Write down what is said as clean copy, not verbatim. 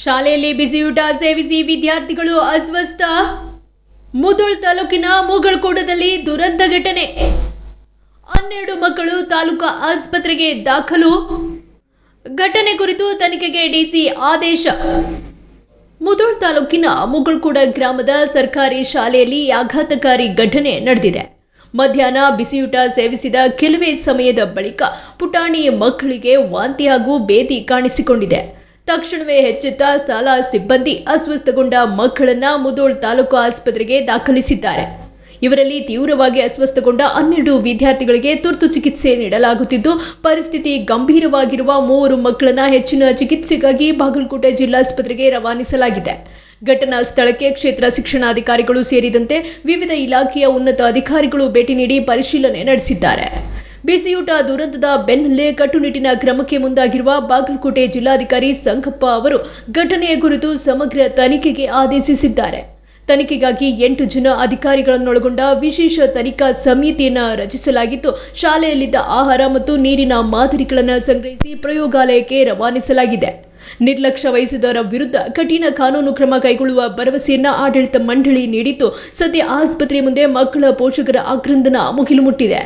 ಶಾಲೆಯಲ್ಲಿ ಬಿಸಿಯೂಟ ಸೇವಿಸಿ ವಿದ್ಯಾರ್ಥಿಗಳು ಅಸ್ವಸ್ಥ. ಮುಧೋಳ್ ತಾಲೂಕಿನ ಮುಗಳಕೋಟದಲ್ಲಿ ದುರಂತ ಘಟನೆ. 12 ಮಕ್ಕಳು ತಾಲೂಕಾ ಆಸ್ಪತ್ರೆಗೆ ದಾಖಲು. ಘಟನೆ ಕುರಿತು ತನಿಖೆಗೆ ಡಿಸಿ ಆದೇಶ. ಮುಧೋಳ್ ತಾಲೂಕಿನ ಮುಗಳಕೋಟ ಗ್ರಾಮದ ಸರ್ಕಾರಿ ಶಾಲೆಯಲ್ಲಿ ಆಘಾತಕಾರಿ ಘಟನೆ ನಡೆದಿದೆ. ಮಧ್ಯಾಹ್ನ ಬಿಸಿಯೂಟ ಸೇವಿಸಿದ ಕೆಲವೇ ಸಮಯದ ಬಳಿಕ ಪುಟಾಣಿ ಮಕ್ಕಳಿಗೆ ವಾಂತಿ ಹಾಗೂ ಬೇದಿ ಕಾಣಿಸಿಕೊಂಡಿದೆ. ತಕ್ಷಣವೇ ಎಚ್ಚೆತ್ತ ಶಾಲಾ ಸಿಬ್ಬಂದಿ ಅಸ್ವಸ್ಥಗೊಂಡ ಮಕ್ಕಳನ್ನ ಮುಧೋಳ್ ತಾಲೂಕು ಆಸ್ಪತ್ರೆಗೆ ದಾಖಲಿಸಿದ್ದಾರೆ. ಇವರಲ್ಲಿ ತೀವ್ರವಾಗಿ ಅಸ್ವಸ್ಥಗೊಂಡ 12 ವಿದ್ಯಾರ್ಥಿಗಳಿಗೆ ತುರ್ತು ಚಿಕಿತ್ಸೆ ನೀಡಲಾಗುತ್ತಿದ್ದು, ಪರಿಸ್ಥಿತಿ ಗಂಭೀರವಾಗಿರುವ 3 ಮಕ್ಕಳನ್ನ ಹೆಚ್ಚಿನ ಚಿಕಿತ್ಸೆಗಾಗಿ ಬಾಗಲಕೋಟೆ ಜಿಲ್ಲಾಸ್ಪತ್ರೆಗೆ ರವಾನಿಸಲಾಗಿದೆ. ಘಟನಾ ಸ್ಥಳಕ್ಕೆ ಕ್ಷೇತ್ರ ಶಿಕ್ಷಣಾಧಿಕಾರಿಗಳು ಸೇರಿದಂತೆ ವಿವಿಧ ಇಲಾಖೆಯ ಉನ್ನತ ಅಧಿಕಾರಿಗಳು ಭೇಟಿ ನೀಡಿ ಪರಿಶೀಲನೆ ನಡೆಸಿದ್ದಾರೆ. ಬಿಸಿಯೂಟ ದುರಂತದ ಬೆನ್ನಲ್ಲೇ ಕಟ್ಟುನಿಟ್ಟಿನ ಕ್ರಮಕ್ಕೆ ಮುಂದಾಗಿರುವ ಬಾಗಲಕೋಟೆ ಜಿಲ್ಲಾಧಿಕಾರಿ ಸಂಗಪ್ಪ ಅವರು ಘಟನೆಯ ಕುರಿತು ಸಮಗ್ರ ತನಿಖೆಗೆ ಆದೇಶಿಸಿದ್ದಾರೆ. ತನಿಖೆಗಾಗಿ 8 ಜನ ಅಧಿಕಾರಿಗಳನ್ನೊಳಗೊಂಡ ವಿಶೇಷ ತನಿಖಾ ಸಮಿತಿಯನ್ನು ರಚಿಸಲಾಗಿದ್ದು, ಶಾಲೆಯಲ್ಲಿದ್ದ ಆಹಾರ ಮತ್ತು ನೀರಿನ ಮಾದರಿಗಳನ್ನು ಸಂಗ್ರಹಿಸಿ ಪ್ರಯೋಗಾಲಯಕ್ಕೆ ರವಾನಿಸಲಾಗಿದೆ. ನಿರ್ಲಕ್ಷ್ಯ ವಹಿಸಿದವರ ವಿರುದ್ಧ ಕಠಿಣ ಕಾನೂನು ಕ್ರಮ ಕೈಗೊಳ್ಳುವ ಭರವಸೆಯನ್ನ ಆಡಳಿತ ಮಂಡಳಿ ನೀಡಿದ್ದು, ಸದ್ಯ ಆಸ್ಪತ್ರೆ ಮುಂದೆ ಮಕ್ಕಳ ಪೋಷಕರ ಆಕ್ರಂದನ ಮುಗಿಲು ಮುಟ್ಟಿದೆ.